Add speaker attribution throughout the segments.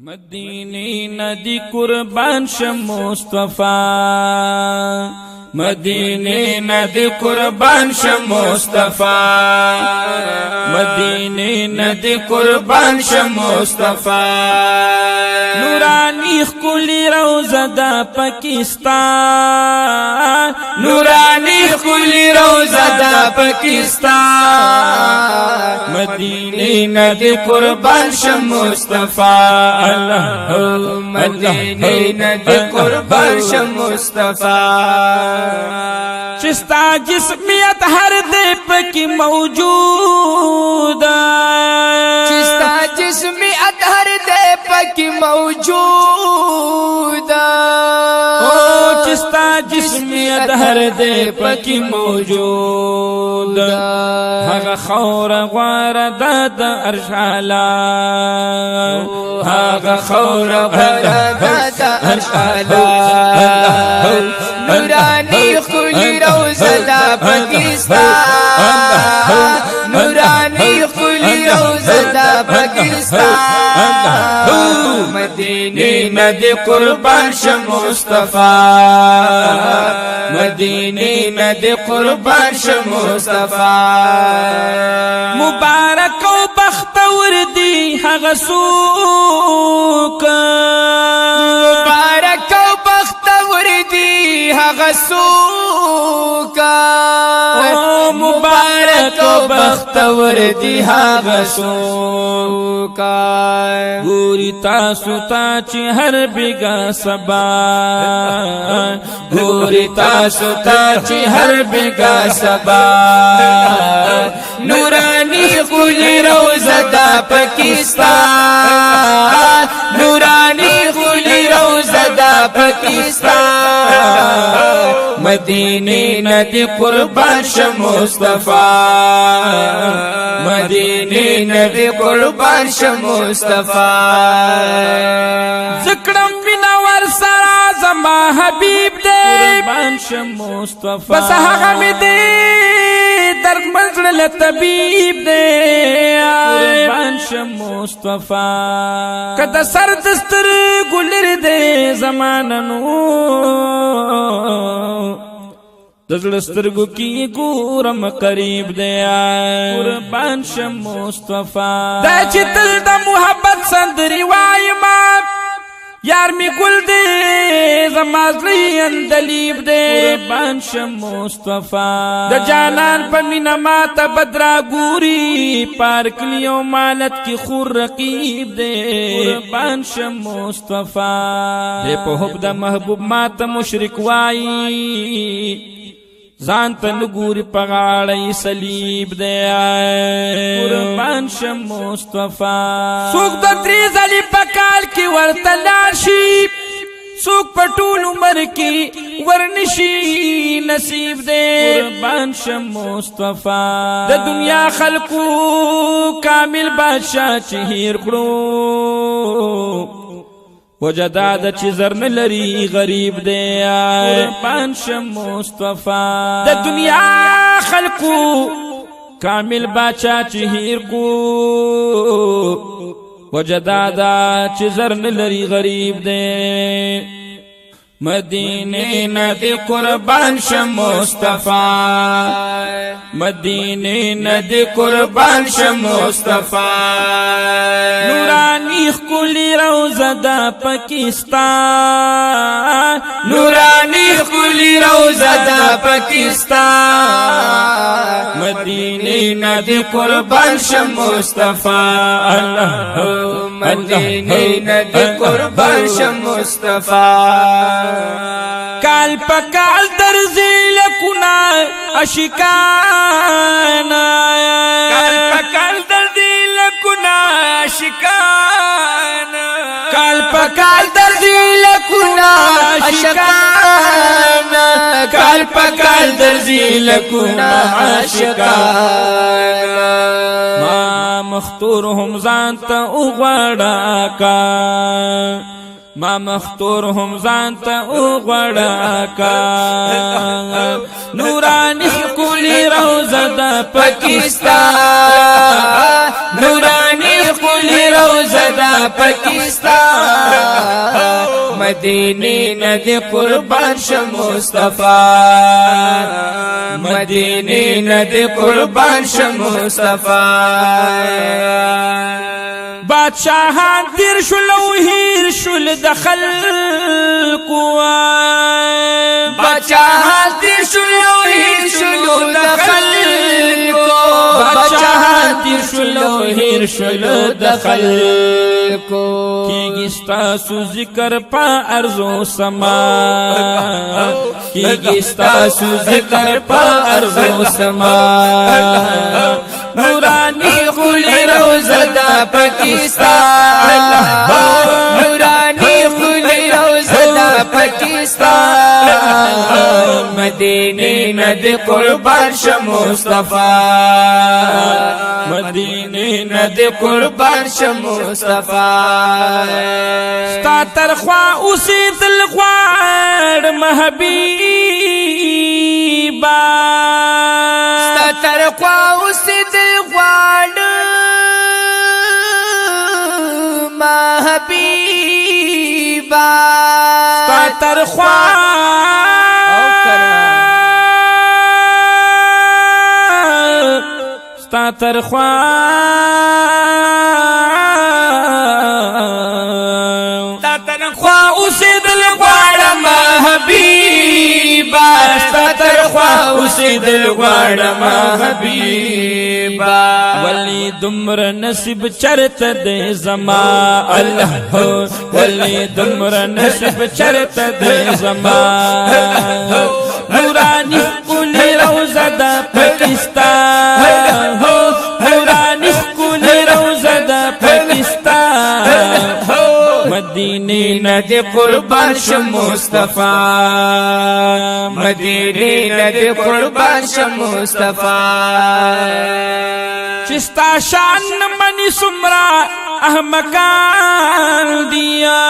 Speaker 1: مدینی ندی قربان شم مصطفی مدینی ندی قربان شم مصطفی مدینی ندی قربان شم مصطفی نورانی خلی روزه دا پاکستان نورانی خلی روزه دا پاکستان مدینی ندی قربان شم مصطفی مدینی ندی قربان شم مصطفی چستا جسمیت ہر دے پکی موجود
Speaker 2: چستا جسمیت ہر دے پکی موجود
Speaker 1: چستا جسمیت ہر دے پکی موجود هغه خور غوار داد ارشالا
Speaker 2: هغه خور غوار داد ارشالا نورانی خلی روزه دا پاکستان نورانی خلی روزه دا پاکستان
Speaker 1: مدینی ندی قربان شم مصطفی مدینی ندی قربان شم مصطفی مبارک و بختور دی هغه څوک
Speaker 2: مبارک و بختور دی هغه څوک
Speaker 1: مبارک و بختور دی هغه څوک ګوري تاسو ته چې هر بیګا سبا ګوري تاسو ته چې هر بیګا سبا
Speaker 2: نورانی خلی روزه دا پاکستان نورانی خلی روزه دا پاکستان
Speaker 1: مدینی ندی قربان شم مصطفی مدینی ندی قربان شم مصطفی ذکرم بنا ور سرا زما حبیب دے قربان شم مصطفی بس هغه می دے درد منزل طبیب دے قربان شم مصطفی کدا سر دستر ګلر دے زماننو دزل سترگو کی گورم قریب دیا قربان شم مصطفی دا چی تل دا محبت سندری وائی ما یار می گل دے زمازلی اندلیب دے قربان شم مصطفی دا جانان پا مینا ماتا بدرا گوری پارکلیو مالت کی خور رقیب دے قربان شم مصطفی دے پا حب دا محبوب ماتا مشرک وائی زانت نگوری پغاڑی سلیب دے قربان شم مصطفی سوک دا دریز علی پکال کی ورطلاشی سوک پٹول عمر کی ورنشی نصیب دے قربان شم مصطفی دا دنیا خلقو کامل بادشاہ چہیر کرو وجداد چی زرن لری غریب دے قربان شم مصطفی دا دنیا خلقو کامل باچا چہیر کو وجداد چی زرن لری غریب دے مدینی ندی قربان شم مصطفی مدینی ندی قربان شم مصطفی نورانی خلی روزه دا پاکستان
Speaker 2: نورانی خلی روزه دا پاکستان
Speaker 1: مدینی ندی قربان شم مصطفی
Speaker 2: مدینی ندی قربان شم مصطفی
Speaker 1: کال پکال درزی لکنا اشکانا
Speaker 2: کال پکال درزی لکنا اشکانا کال پکال درزی لکنا اشکانا کال پکال درزی لکنا اشکانا
Speaker 1: ما مختور هم زانتا اغوڑا کا ما مختور هم ځانته وغوړه کا نورانی ښکلې روضه د
Speaker 2: پاکستان نورانی ښکلې روضه د پاکستان مدینې نه دې قربان شه مصطفی مدینې نه دې قربان شه مصطفی
Speaker 1: بادشاہان تیر شل او هیر شل د خلقو
Speaker 2: بادشاہان تیر شل او هیر شل د خلقو
Speaker 1: بادشاہان تیر شل او هیر شل د خلقو کیږي ستاسو ذکر په ارضو سما کیږي ستاسو ذکر په ارضو سما
Speaker 2: نورانی ښکلې روضه د پاکستان نورانی ښکلې روضه د پاکستان مدینې نه دې قربان شه مصطفی مدینې نه دې قربان شه مصطفی
Speaker 1: ستا ترخوا اوسېدل غواړم حبیبا
Speaker 2: ستا ترخوا اوسېدل غواړم حبیبا
Speaker 1: ستا ترخوا ستا ترخوا
Speaker 2: اوسېدل غواړم حبیبا ستا ترخوا اوسېدل غواړم حبیبا
Speaker 1: ولی دمر نصیب چرته دې زما الله ولی دمر نصیب چرته دې زما نورانی ښکلې روضه د پاکستان نورانی ښکلې روضه د پاکستان مدینې نه دې قربان شه مصطفی
Speaker 2: مدینې نه دې قربان شه مصطفی
Speaker 1: چې ستا شان منی څومره احمقان دیا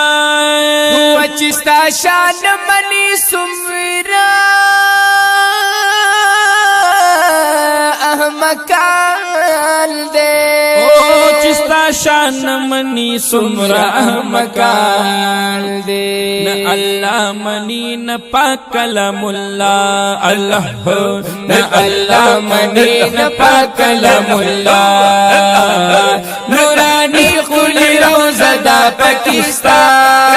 Speaker 2: چې ستا شان منی څومره احمقان دې
Speaker 1: چې ستا شان منی څومره احمقان
Speaker 2: دې
Speaker 1: نه الله منی نه پاک کلام الله الله
Speaker 2: نه الله منی نه پاک کلام الله نورانی ښکلې روضه د پاکستان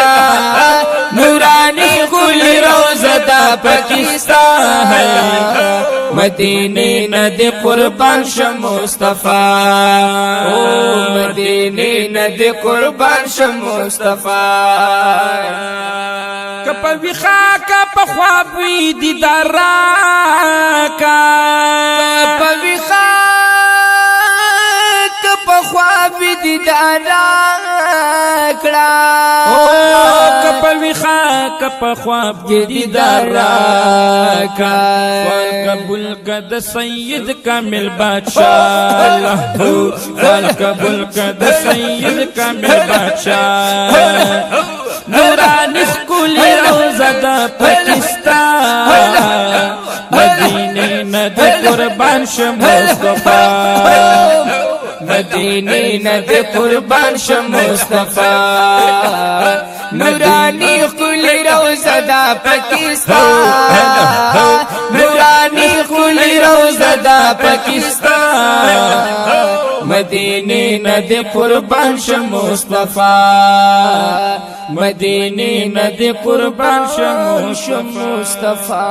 Speaker 2: نورانی ښکلې روضه د پاکستان مدینې نه دې قربان شه مصطفی مدینې نه دې قربان شه مصطفی
Speaker 1: کپا ویخا کپا خواب وی دیدار راکا
Speaker 2: کپا ویخا کپا خواب وی دیدار راکڑا
Speaker 1: کپا ویخا کپا خواب وی دیدار راکا فال قبول کد سید کامل بادشاہ فال قبول کد سید کامل بادشاہ نورانی ښکلې روضه د پاکستان مدینې نه دې قربان شه مصطفی
Speaker 2: مدینې نه دې قربان شه مصطفی نورانی ښکلې روضه د پاکستان نورانی ښکلې روضه د پاکستان مدینې نه دې قربان شه مصطفی مدینې نه دې قربان شه مصطفی